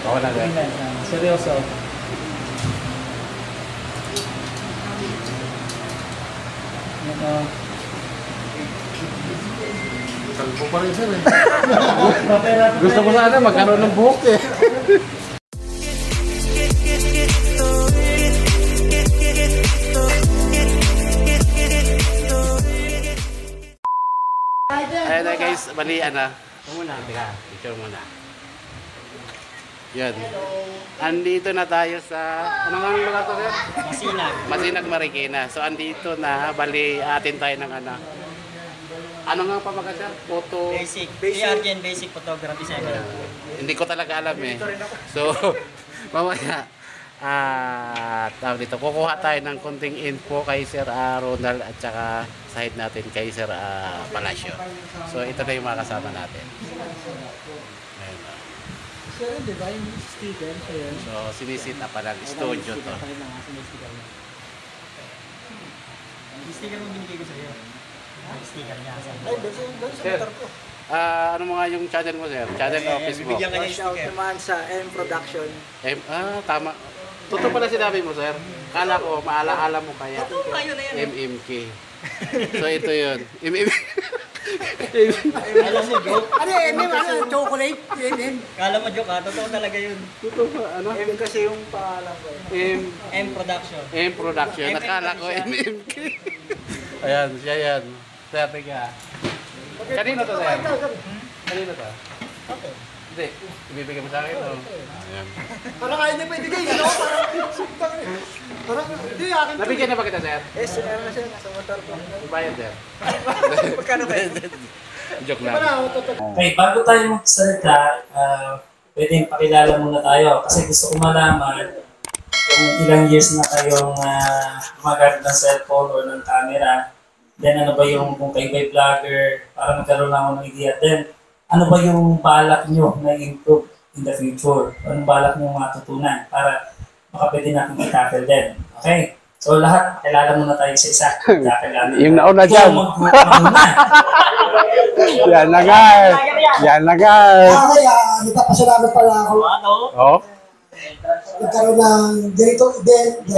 Oo na sir. Seryoso. Kalbo pa rin sir eh. Gusto ko sana magkaroon ng buhok eh. Ayan na guys, bali ano. Muna, teka, picture muna. Yan. Andito na tayo sa, ano nga lugar to sir? Masinag. Masinag, Marikina. So andito na, bali atin tayo ng ano. Ano nga pa mga sir? Photo? Basic. PRGN Basic Photography Center. Hindi ko talaga alam eh. So, mamaya, tawag dito, kukuha tayo ng konting info kay Sir Ronald at saka side natin kay Sir Palacio. So, ito na yung mga kasama natin. Ayun. Sir, di ba yung sticker? So, sinisit up pa lang. Studio to. Yung sticker mo binigay ko sa'yo. Sticker niya. Sir, ano mga yung channel mo, sir? Channel o Facebook? Bibigyan ka niya yung sticker. naman sa M Production. Tama. Totoo pala sinabi mo, sir. Kala ko, maalaala mo kaya. Totoo kayo na yan. MMK. So, ito yun. Alam mo, joke. Ano MM? Ano? Chocolate? MM? Kala mo, joke ha? Totoo talaga yun. Totoo ba? Ano? M kasi yung pangalan ko. M Production. M Production. Nakala ko MMK. Ayan, siya yan. Sir, tiga. Kanino to, sir? Kanino to? Okay. Hindi. Ibibigay mo sa akin, o? Ayan. Parang ayaw niya pa ibigay. Ano? Parang, hindi, akin to. Nabigyan na ba kita, sir? SR na siya. Nasa motor ko. Bayad, sir. Magkano ba yun? Joke Di ba lang. na? Okay, bago tayo magsalita, pwedeng pakilala muna tayo kasi gusto ko malaman kung ilang years na kayong gumagamit ng cellphone or ng camera. Then ano ba yung kung kayo ba'y vlogger para magkaroon lang ako ng idea. Then ano ba yung balak nyo na improve in the future? Anong balak nyo matutunan para baka pwede natin i-tackle din. Okay? So lahat, kilala muna tayo sa isa. Yung nauna dyan. Yan na guys. Yan na guys. Nagpapasalamat pala ako. Oh. Nagkaroon ng ganito event.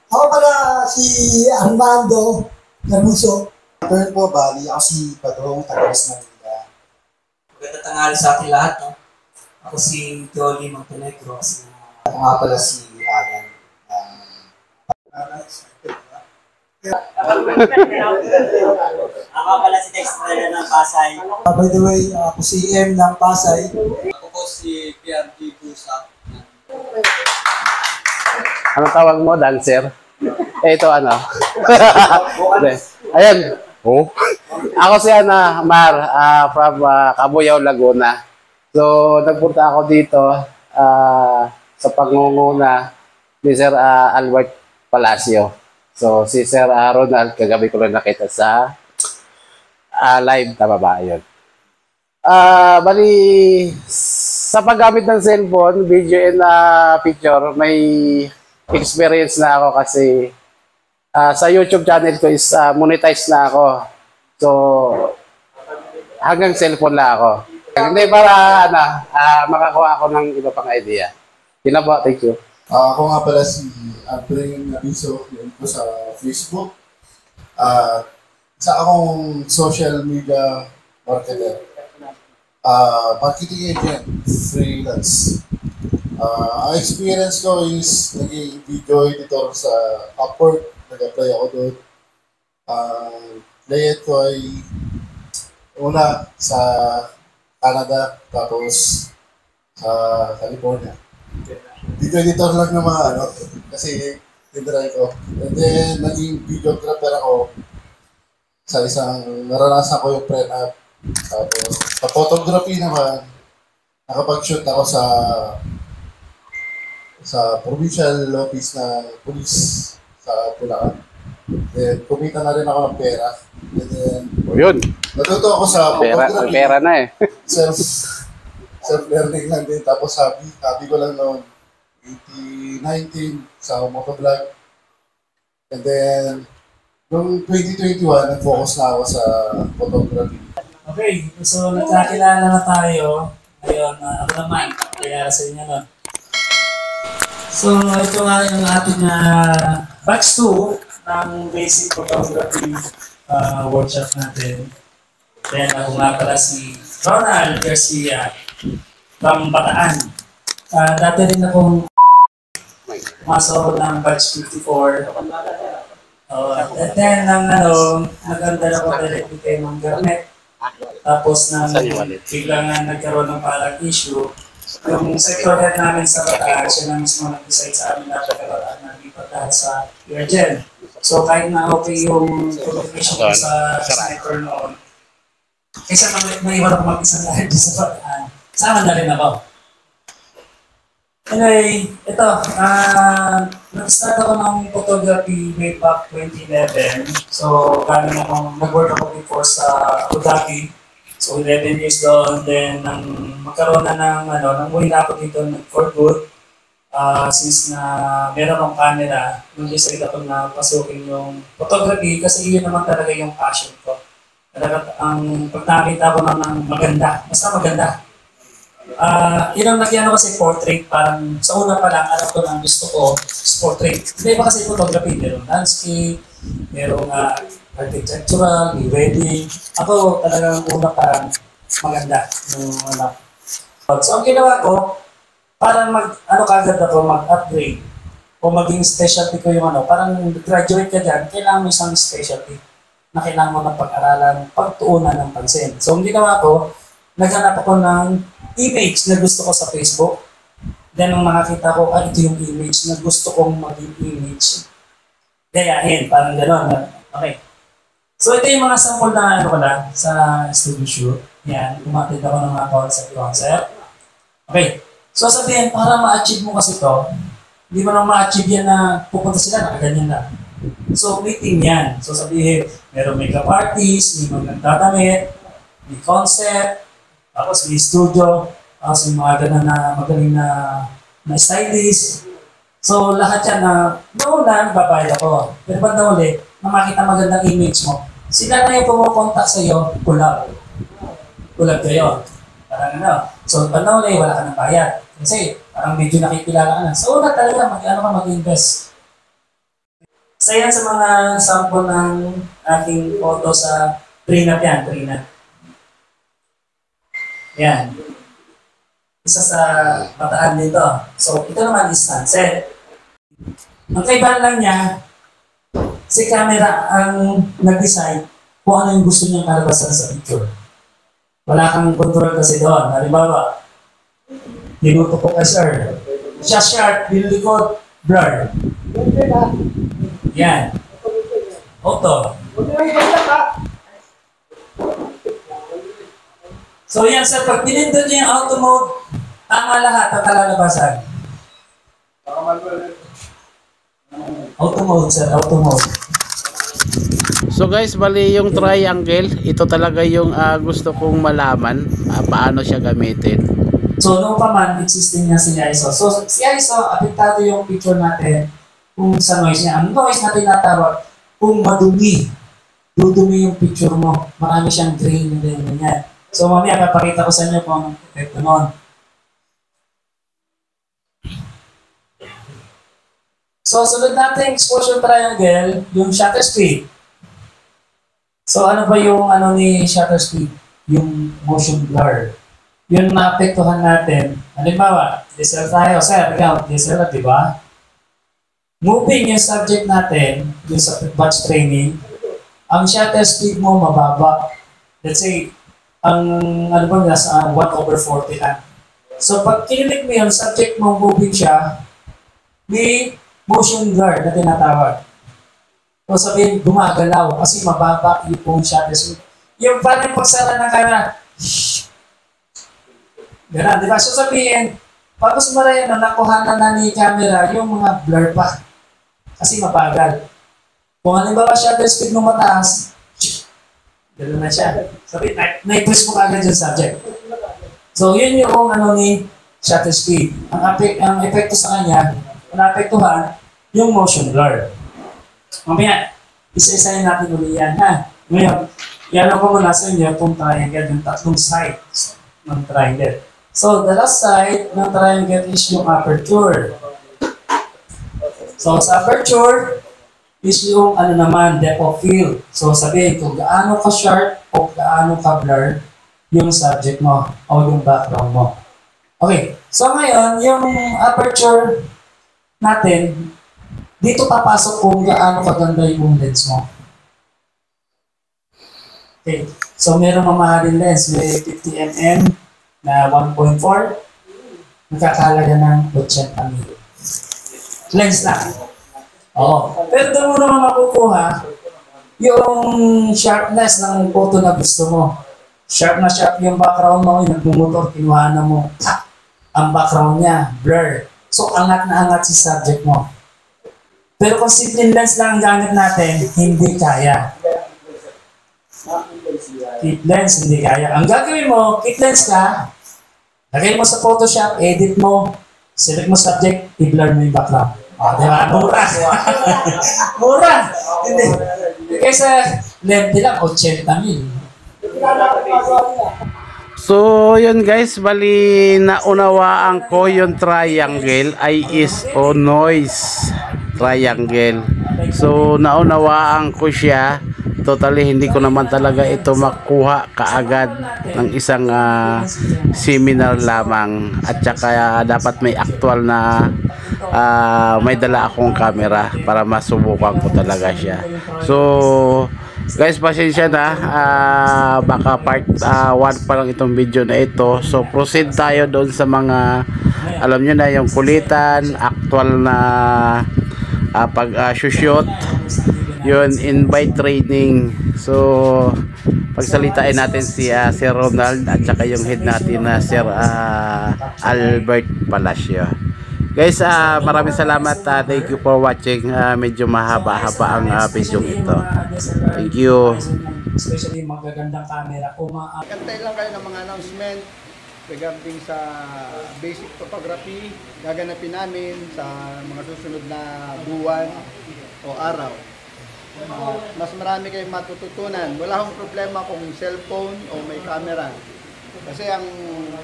Ako pala si Armando Carmuso. Turn po, bali. Ako si Padong, taga-West Manila. Maganda tanghali sa ating lahat. No? Ako si Jolly Montenegro. Ako nga pala si Alan. Ako pala si Dexter ng Pasay. By the way, ako si M ng Pasay. Ako po si PRG Busa. Anong tawag mo? Dancer? Ito ano? Ayan. Oh. Ako si Mar from Cabuyao, Laguna. So, nagpunta ako dito sa pangunguna ni Sir Albert Palacio. So, si Sir Ronald, kagabi ko lang nakita sa live, tama ba? Ayun. Bali, sa paggamit ng cellphone, video and picture, may experience na ako kasi sa YouTube channel ko is monetize na ako. So, hanggang cellphone na ako. Hindi para makakuha ako ng iba pang idea. Yun po, thank you. Ako nga pala si Abring Nabiso, yun po sa Facebook. Sa akong social media marketer. Marketing agent, freelance. Ang experience ko is naging video editor sa Upwork. Nag-apply ako doon. Client ko ay una sa Canada, tapos sa California. Video editor lang ng mga kasi tinry ko. And then, naging videographer ako sa isang naranasan ko yung pre-up. Tapos, sa photography naman, nakapag-shoot ako sa provincial office ng police sa Bulacan. Then, kumita na rin ako ng pera. And then, Yun. natuto ako sa photography. Pera na eh. Self-learning lang din. Tapos hobby ko lang noon. 2019 sa motovlog. And then, noong 2021, nag-focus na ako sa photography. Okay, so nagkakilala na tayo. Ngayon, ako naman, kaya sa inyo nun. So, ito nga yung ating batch 2 ng basic photography workshop natin. Then, ako nga pala si Ronald Garcia from Bataan. Dati rin akong masok ng batch 54. At then, naganda ako directly kay Mang Garnet. Tapos, biglang nagkaroon ng parang issue. Yung sector head namin sa Bataan, siya na mismo nag-decide sa amin na pagkaroon ng lipat lahat sa Virgin. So, kahit na okay yung qualification ko sa sniper noon, kaysa may iwan ako mag-isang lahat sa Bataan, sama na rin ako. Anyway, ito, nag-start ako ng photography way back 2011. So, nag-work ako before sa Abu Dhabi. So, 11 years doon. Then, nang magkaroon na nang uwi na ako dito for good. Since na meron akong camera, nung decide ako na pasukin yung photography kasi yun naman talaga yung passion ko. Talaga, pag nakita ko ng maganda, basta maganda. Yun ang nagyano kasi portrait, parang sa una pa lang, alam ko lang gusto ko is portrait. Hindi ba kasi photography, merong landscape, merong architectural, may wedding. Ako talagang una parang maganda yung So ang ginawa ko, parang kagad ako mag-upgrade o maging specialty ko yung parang graduate ka dyan, kailangan mo isang specialty na kailangan mo ng pag-aralan, pagtuunan ng pansin. So ang ginawa ko, naghanap ako ng image na gusto ko sa Facebook. Then nung makakita ko, ito yung image na gusto kong maging image. Gayahin, parang gano'n. Okay. So ito yung mga sample na sa studio shoot. Yan, kumatid ako ng mga concept. Okay. So sabihin, para ma-achieve mo kasi ito, hindi mo nang ma-achieve yan na pupunta sila, nakaganyan lang. So meeting yan. So sabihin, meron makeup artist, may mga nagdadamit, may concept, tapos may studio, tapos may mga ganun na magaling na stylist. So lahat yan nauna, babayad ako. Pero pag nauli, na makita magandang image mo, sila na yung pumupunta sa iyo, kulab. Kulab kayo. Parang So pag nauli, wala ka ng bayad. Kasi parang medyo nakikilala ka na. So una talaga, mag-invest. Isa yan sa mga sample ng aking photo sa prenup yan, prenup. Yan. Isa sa Bataan dito. So, ito naman is sunset. Ang kaibahan lang niya, si camera ang nag-decide kung ano yung gusto niyang kalabasan sa picture. Wala kang control kasi doon. Halimbawa, dinuto ko ka sir. Siya sharp, yung likod, blur. Yan. Auto. So yan sir, pag pinindot niyo yung auto mode, tama lahat ang kalalabasan. Auto mode sir, auto mode. So guys, bali yung triangle, ito talaga yung gusto kong malaman paano siya gamitin. So noong pa man, existing niya si ISO. So si ISO, apektado yung picture natin kung sa noise niya. Ang noise natin natawag, kung madumi, dudumi yung picture mo, marami siyang grain na ganyan. So mamaya, papakita ko sa inyo kung anong epekto nun. So sunod natin exposure triangle, yung shutter speed. So ano ba yung ni shutter speed? Yung motion blur. Yun naapektuhan natin. Halimbawa, DSLR tayo. Sir, ikaw, DSLR, di ba? Moving yung subject natin, yung sa batch training, ang shutter speed mo mababa. Let's say, ang nasa 1/40 lang. So pag kinilik mo yung subject mo moving siya, may motion blur na tinatawag. So sabihin, gumagalaw kasi mababa yung shutter speed. Yung parang pagsara ng camera, gano'n, di ba? So sabihin, pag sumara yan, nakuha na ni camera yung mga blur pa. Kasi mabagal. Kung halimbawa shutter speed mo mataas, gano'n na siya. Sabi, na-press mo agad yung subject. So, yun yung ni shutter speed. Ang epekto sa kanya, naapektuhan, yung motion blur. Mamaya, isa-isayin natin ulit yan, ha? Ngayon, yan ako muna sa inyo itong triangle, yung tatlong sides ng triangle. So, the last side ng triangle is yung aperture. So, sa aperture is yung ano naman, depth of field. So, sabihin kung gaano ka sharp o gaano ka blurred yung subject mo o yung background mo. Okay, so ngayon, yung aperture natin, dito papasok kung gaano kaganda yung lens mo. Okay, so meron mamahalin lens, may 50mm na 1.4, nakakalaga ng 80 mil. Lens na. Oo. Pero doon mo naman makukuha yung sharpness ng photo na gusto mo. Sharp na sharp yung background mo, yung nagmumotor, kinuha na mo. Ang background niya, blur. So, angat na angat si subject mo. Pero kung simple lens lang ang gamit natin, hindi kaya. Kit lens, hindi kaya. Ang gagawin mo, kit lens ka, lagay mo sa Photoshop, edit mo, select mo subject, i-blur mo yung background. O, di ba? Mura. Mura. Hindi. Kaysa lente lang, 80 mil. So, yun guys, bali naunawaan ko yung triangle ay is o noise triangle. So, naunawaan ko siya. Totally, hindi ko naman talaga ito makuha kaagad ng isang seminar lamang. At saka dapat may actual na may dala akong camera para masubukan ko talaga siya. So, guys, pasensya na, baka part 1 pa lang itong video na ito. So proceed tayo doon sa mga alam nyo na yung kulitan, actual na pag-shoot, yun, invite training. So pagsalitain natin si Sir Ronald at saka yung head natin na Sir Albert Palacio. Guys, maraming salamat. Thank you for watching. Medyo mahaba-haba ang video ito. Thank you. Especially magagandang camera. Kantay lang kayo ng mga announcement regarding sa basic photography. Gaganapin namin sa mga susunod na buwan o araw. Mas marami kayong matututunan. Wala akong problema kung cellphone o may camera. Kasi ang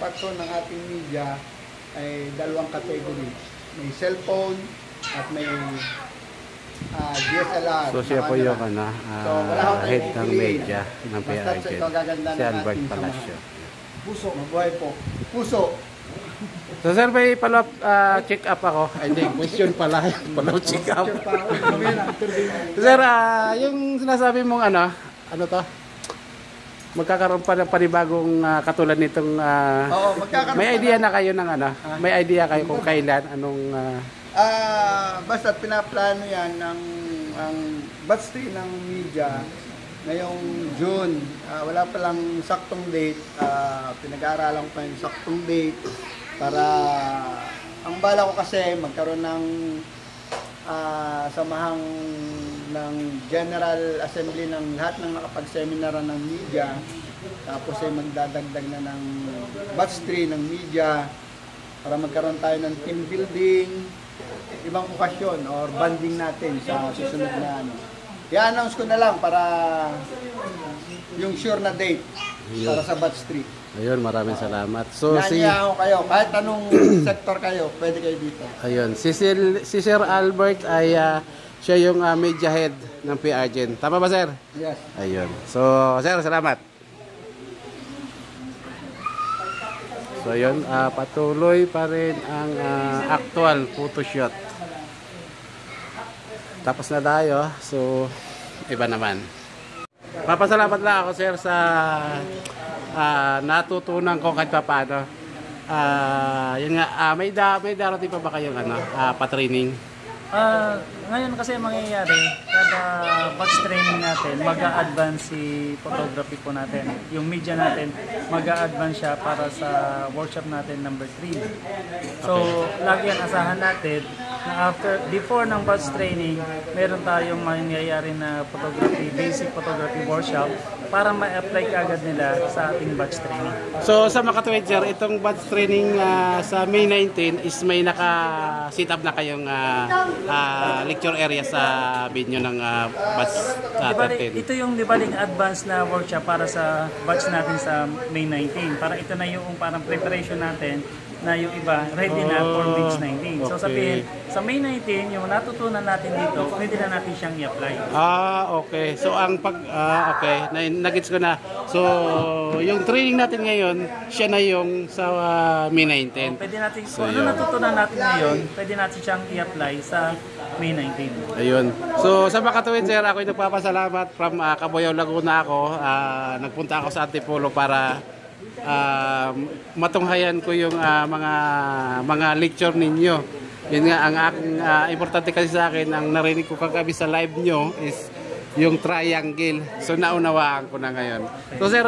faktor ng ating media ay dalawang category. May cellphone at may DSLR. So siya po yung head ng media ng PRG, si Albert Palacio. Puso, mabuhay po. Puso. So sir, may follow-up check up ako. Ay, hindi, question pala. Follow-up check up. Sir, yung sinasabi mong ano to? Magkakaroon pa ng panibagong katulad nitong Oo, magkakaroon. may idea na kayo ng may idea kayo kung kailan basta pinaplano yan ng ang batch 3 ng media ngayong June. Wala pa lang saktong date. Pinag-aaralan ko pa yung saktong date para ang bala ko kasi magkaroon ng samahang ng General Assembly ng lahat ng nakapag-seminaran ng media, tapos ay magdadagdag na ng batch 3 ng media para magkaroon tayo ng team building, ibang okasyon or banding natin sa susunod na ano. I-announce ko na lang para yung sure na date para sa batch 3. Ayun, maraming salamat. So Nanyayaw kayo, kahit anong sector kayo, pwede kayo dito. ayun, si Sir Albert ay siya yung media head ng PRG. Tama ba, sir? Yes. Ayun. So, sir, salamat. So, ayun, patuloy pa rin ang actual photoshoot. Tapos na tayo. So, iba naman. Papasalamat lang ako, sir, sa natutunan ko kahit paano. Yun nga, may darating pa ba kayong pa-training? Ngayon kasi mangyayari, kada batch training natin, mag-a-advance si photography po natin. Yung media natin, mag-a-advance siya para sa workshop natin number 3. So, lagi yan asahan natin na before ng batch training, meron tayong mangyayari na photography, basic photography workshop para ma-apply kaagad nila sa ating batch training. So, sa makatuwid, sir, itong batch training sa May 19 is may naka-sit up na kayong lecture area sa venue ng batch Di bali, 13. ito yung di baling advanced na workshop para sa batch natin sa May 19. Para ito na yung parang preparation natin na yung iba ready na for batch 19. So okay. sabihin, sa May 19, yung natutunan natin dito, pwede na natin siyang i-apply. Okay. So ang okay, nagets ko na. So yung training natin ngayon, siya na yung sa May 19. Pwede natin, So, kung ano yun. natutunan natin ngayon, pwede natin siyang i-apply sa May 19. Ayun. So sa makatuwid sir, ako'y nagpapasalamat from Cabuyao, Laguna ako. Nagpunta ako sa Antipolo para matunghayan ko yung mga lecture ninyo. Yun nga ang aking importante kasi sa akin, ang narinig ko kagabi sa live nyo is yung triangle. So naunawaan ko na ngayon. So sir,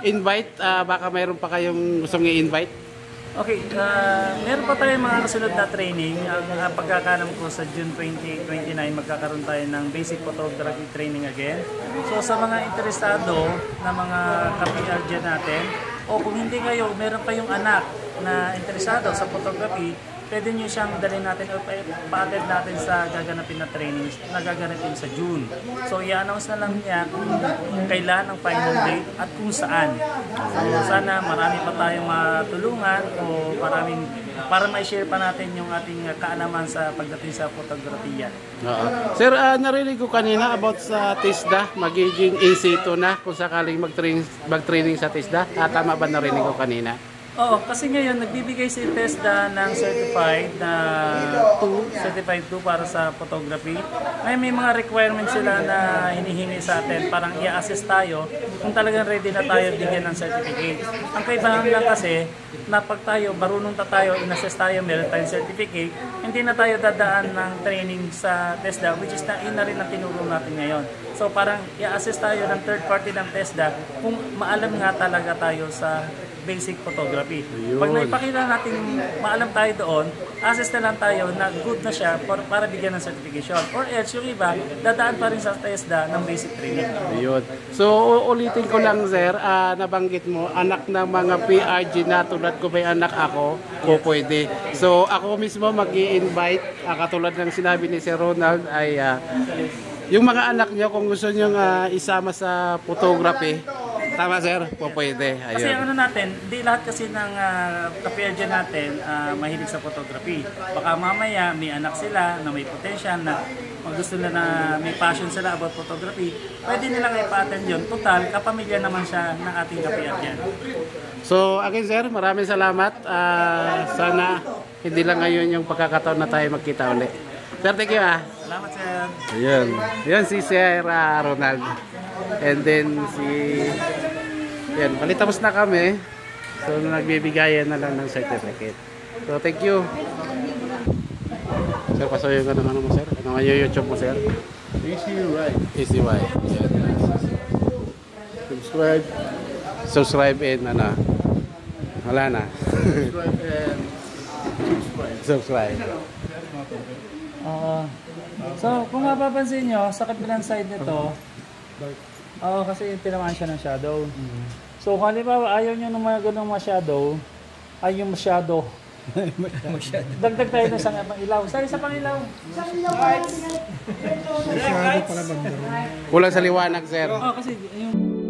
invite, baka mayroon pa kayong gustong i-invite? Okay, meron pa tayong mga kasunod na training. Ang pagkakalam ko sa June 2029, magkakaroon tayo ng basic photography training again. So sa mga interesado na mga ka-PR dyan natin, o kung hindi kayo, meron kayong anak na interesado sa photography, pwede nyo siyang dalhin natin o pa-attend natin sa gaganapin na trainings na gaganapin sa June. So i-announce na lang niya kung kailan ang final date at kung saan. So sana marami pa tayong matulungan o para ma-share pa natin yung ating kaalaman sa pagdating sa fotografiya. Sir, narinig ko kanina about sa TISDA, magiging in situ na kung sakaling mag-training sa TISDA. Tama ba narinig ko kanina? Oo, kasi ngayon nagbibigay si TESDA ng certified 2 para sa photography. May mga requirements sila na hinihingi sa atin, parang i-assess tayo kung talagang ready na tayo bigyan ng certificate. Ang kaibahan lang kasi, na pag tayo, marunong tayo, in-assess tayo, meron tayong certificate, hindi na tayo dadaan ng training sa TESDA, which is na rin ang tinuro natin ngayon. So parang i-assess tayo ng third party ng TESDA kung maalam nga talaga tayo sa basic photography. Pag naipakita natin maalam tayo doon, assess na lang tayo na good na siya para bigyan ng certification. Or else yung iba, dadaan pa rin sa TESDA ng basic training. Ayun. So ulitin ko lang sir, nabanggit mo, anak ng mga PRG na tulad ko may anak ako, o pwede. So ako mismo mag-i-invite, katulad ng sinabi ni Sir Ronald, ay yung mga anak nyo, kung gusto nyo isama sa photography, tama sir, po pwede. Ayun. Kasi ano natin, di lahat kasi ng ka-PRG natin mahilig sa photography. Baka mamaya may anak sila na may potential na gusto na may passion sila about photography, pwede nilang ipa-attend yun. Total, kapamilya naman siya ng ating ka-PRG. So again sir, maraming salamat. Sana hindi lang ngayon yung pagkakataon na tayo magkita ulit. Sir, thank you Salamat sir. Ayun. Ayun si Sir Ronald. And then yan, palitapos na kami. So nagbibigayan na lang ng certificate. So thank you. Sir, pasuyo ka naman mo sir. Ano nga yung YouTube mo sir? Easy right. Yan. Subscribe and wala na. Subscribe. So, kung mapapansin nyo, sa kabilang side nito, kasi tinamaan siya ng shadow. So, kung halimbawa ayaw nyo ng mga ganong ma-shadow, ay yung masyado. Dagdag tayo ng isang ilaw. Sa isa pang ilaw. Kulang sa liwanag sir. Kasi yung